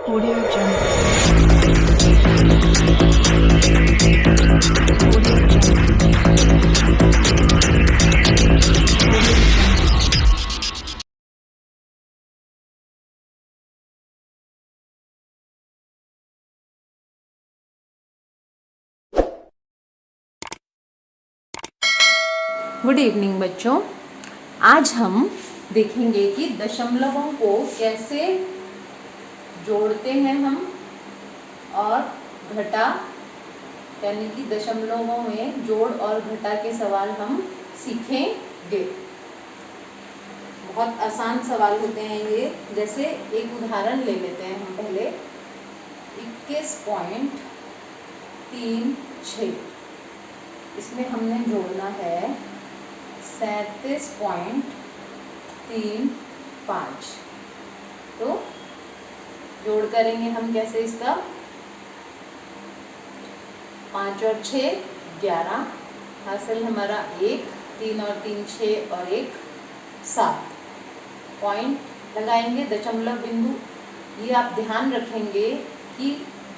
Audio Jungle. Audio Jungle. Good evening बच्चों। आज हम देखेंगे कि दशमलवों को कैसे जोड़ते हैं हम और घटा यानी कि दशमलवों में जोड़ और घटा के सवाल हम सीखेंगे। बहुत आसान सवाल होते हैं ये। जैसे एक उदाहरण ले लेते हैं हम पहले 21.36। इसमें हमने जोड़ना है 37.35। तो जोड़ करेंगे हम कैसे इसका 5 और 6 11, हासिल हमारा 1, 3 और 3 6 और 1 7। पॉइंट लगाएंगे दशमलव बिंदु। ये आप ध्यान रखेंगे कि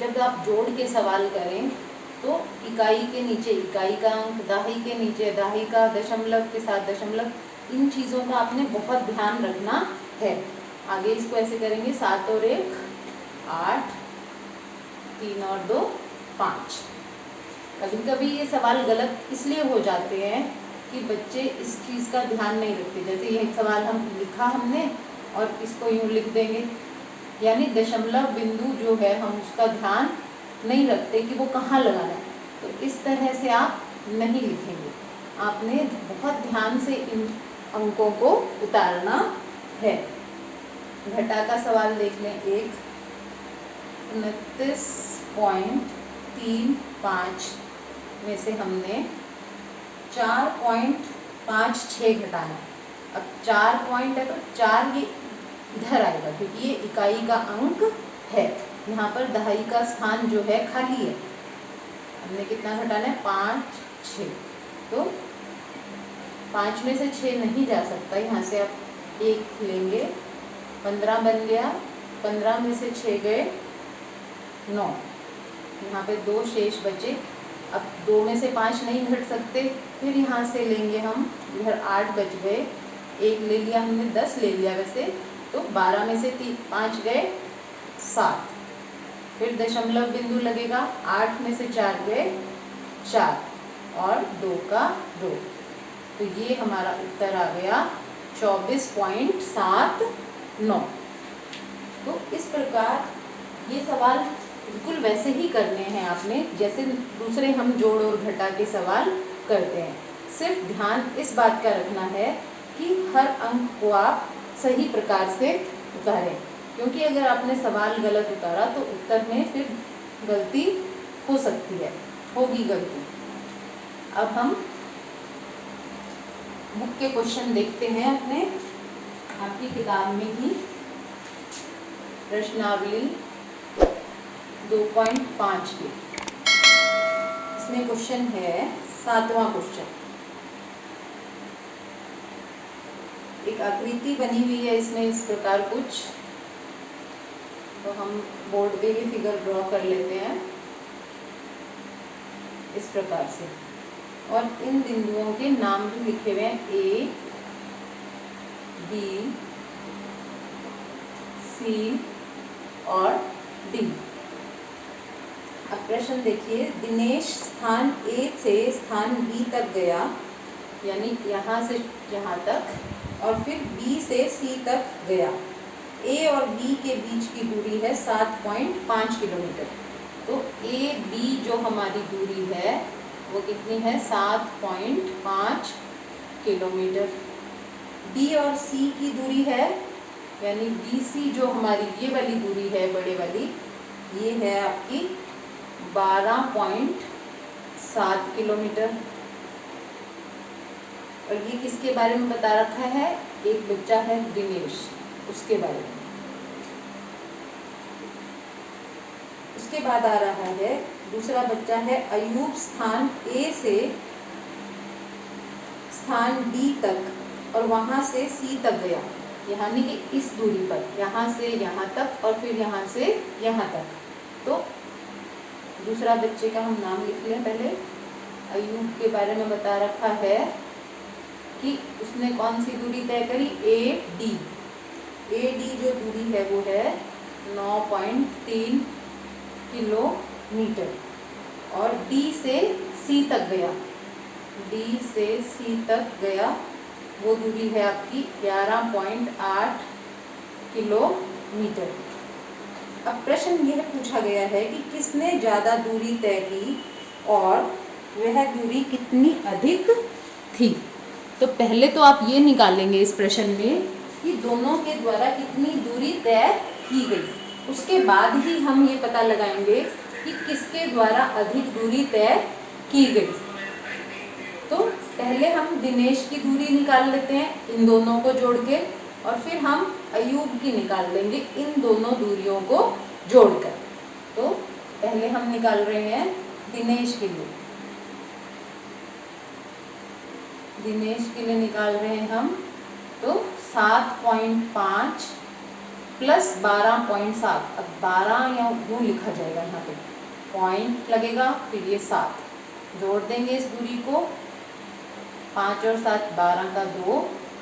जब आप जोड़ के सवाल करें तो इकाई के नीचे इकाई का अंक, दहाई के नीचे दहाई का, दशमलव के साथ दशमलव, इन चीज़ों का आपने बहुत ध्यान रखना है। आगे इसको ऐसे करेंगे 7 और 1 8, 3 और 2 5। कभी कभी ये सवाल गलत इसलिए हो जाते हैं कि बच्चे इस चीज़ का ध्यान नहीं रखते। जैसे ये सवाल हम लिखा हमने और इसको यूँ लिख देंगे, यानी दशमलव बिंदु जो है हम उसका ध्यान नहीं रखते कि वो कहाँ लगाना है। तो इस तरह से आप नहीं लिखेंगे, आपने बहुत ध्यान से इन अंकों को उतारना है। घटा का सवाल देख लें। 29.35 में से हमने 4.56 घटाना है। अब 4 पॉइंट है तो 4 ये इधर आएगा क्योंकि ये इकाई का अंक है। यहाँ पर दहाई का स्थान जो है खाली है। हमने कितना घटाना है 5 6। तो 5 में से 6 नहीं जा सकता, यहाँ से आप 1 लेंगे, 15 बन गया। 15 में से 6 गए 9, यहाँ पे 2 शेष बचे। अब 2 में से 5 नहीं घट सकते, फिर यहाँ से लेंगे हम, इधर 8 बच गए, 1 ले लिया हमने, 10 ले लिया वैसे। तो 12 में से 5 गए 7, फिर दशमलव बिंदु लगेगा। 8 में से 4 गए 4 और 2 का 2। तो ये हमारा उत्तर आ गया 24.79। तो इस प्रकार ये सवाल बिल्कुल वैसे ही करने हैं आपने जैसे दूसरे हम जोड़ और घटा के सवाल करते हैं। सिर्फ ध्यान इस बात का रखना है कि हर अंक को आप सही प्रकार से उतारें, क्योंकि अगर आपने सवाल गलत उतारा तो उत्तर में फिर गलती हो सकती है, होगी गलती। अब हम बुक के क्वेश्चन देखते हैं अपने आपकी किताब में ही। प्रश्नावली 2.5 के इसमें क्वेश्चन है 7वां क्वेश्चन। एक आकृति बनी हुई है इसमें इस प्रकार कुछ, तो हम बोर्ड पे भी फिगर ड्रॉ कर लेते हैं इस प्रकार से। और इन बिंदुओं के नाम भी लिखे हुए हैं A, B, C और D। अब प्रश्न देखिए, दिनेश स्थान A से स्थान B तक गया, यानी यहाँ से यहाँ तक, और फिर B से C तक गया। A और B के बीच की दूरी है 7.5 किलोमीटर। तो A B जो हमारी दूरी है वो कितनी है 7.5 किलोमीटर। B और C की दूरी है, यानी BC जो हमारी ये वाली दूरी है बड़े वाली, ये है आपकी 12.7 किलोमीटर। और ये किसके बारे में बता रखा है, एक बच्चा है दिनेश, उसके बारे में। उसके बाद आ रहा है दूसरा बच्चा है अयूब, स्थान A से स्थान D तक और वहाँ से C तक गया। यानी कि इस दूरी पर, यहाँ से यहाँ तक और फिर यहाँ से यहाँ तक। तो दूसरा बच्चे का हम नाम लिख लें। पहले अयूब के बारे में बता रखा है कि उसने कौन सी दूरी तय करी, AD। AD जो दूरी है वो है 9.3 किलोमीटर और D से C तक गया, D से C तक गया, वो दूरी है आपकी 11.8 किलोमीटर। अब प्रश्न यह पूछा गया है कि किसने ज़्यादा दूरी तय की और वह दूरी कितनी अधिक थी। तो पहले तो आप ये निकालेंगे इस प्रश्न में कि दोनों के द्वारा कितनी दूरी तय की गई, उसके बाद ही हम ये पता लगाएंगे कि किसके द्वारा अधिक दूरी तय की गई। तो पहले हम दिनेश की दूरी निकाल लेते हैं इन दोनों को जोड़ के, और फिर हम अयूब की निकाल लेंगे इन दोनों दूरियों को जोड़कर। तो पहले हम निकाल रहे हैं दिनेश के लिए। दिनेश के लिए निकाल रहे हैं हम, तो 7.5 प्लस 12.7। अब 12 या यूँ लिखा जाएगा, यहाँ पे पॉइंट लगेगा, फिर ये 7 जोड़ देंगे इस दूरी को। 5 और 7 12 का 2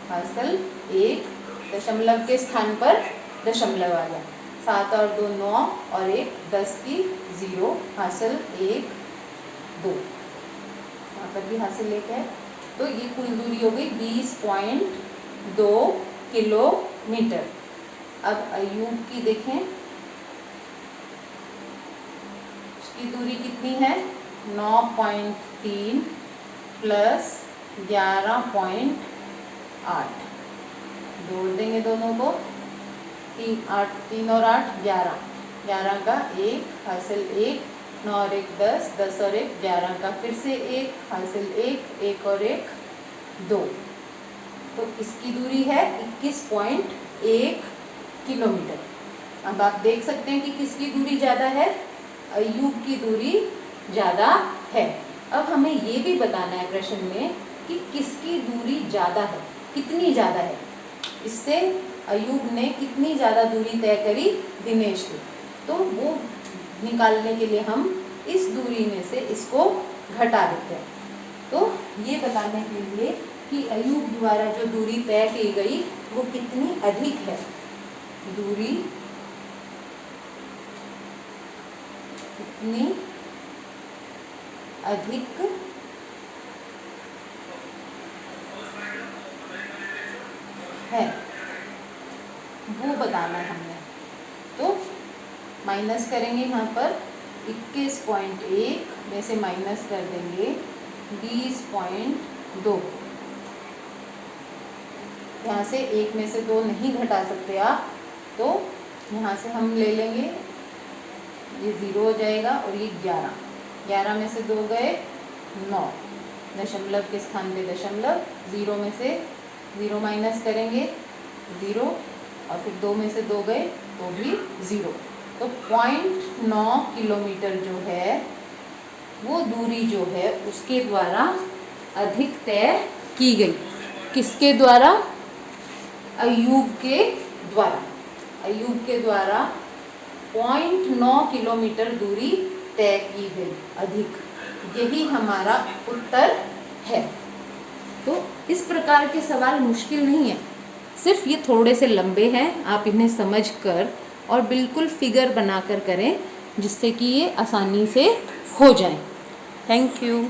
हासिल 1, दशमलव के स्थान पर दशमलव आ गया। 7 और 2 9 और 1 10 की 0 हासिल 1 2, यहाँ पर भी हासिल 1 है। तो ये कुल दूरी हो गई 20.2 किलोमीटर। अब अयूब की देखें, उसकी दूरी कितनी है, 9.3 प्लस 11.8। जोड़ देंगे दोनों को, 3 और 8 11, 11 का 1 हासिल 1, 9 और 1 10, 10 और 1 11 का फिर से 1 हासिल 1, 1 और 1 2। तो इसकी दूरी है 21.1 किलोमीटर। अब आप देख सकते हैं कि किसकी दूरी ज़्यादा है, अयूब की दूरी ज़्यादा है। अब हमें ये भी बताना है प्रश्न में कि किसकी दूरी ज़्यादा है, कितनी ज़्यादा है। इससे अयूब ने कितनी ज़्यादा दूरी तय करी दिनेश से, तो वो निकालने के लिए हम इस दूरी में से इसको घटा देते हैं। तो ये बताने के लिए कि अयूब द्वारा जो दूरी तय की गई वो कितनी अधिक है, दूरी कितनी अधिक है वो बताना है हमने। तो माइनस करेंगे, यहाँ पर 21.1 में से माइनस कर देंगे 20.2। यहाँ से 1 में से 2 नहीं घटा सकते आप, तो यहाँ से हम ले लेंगे, ये 0 हो जाएगा और ये 11, 11 में से 2 गए 9, दशमलव के स्थान पे दशमलव, 0 में से 0 माइनस करेंगे 0 और फिर 2 में से 2 गए तो भी 0। तो 0.9 किलोमीटर जो है वो दूरी जो है उसके द्वारा अधिक तय की गई। किसके द्वारा, अयूब के द्वारा। अयूब के द्वारा 0.9 किलोमीटर दूरी तय की गई अधिक, यही हमारा उत्तर है। तो इस प्रकार के सवाल मुश्किल नहीं है, सिर्फ ये थोड़े से लंबे हैं, आप इन्हें समझकर और बिल्कुल फिगर बनाकर करें जिससे कि ये आसानी से हो जाए। Thank you.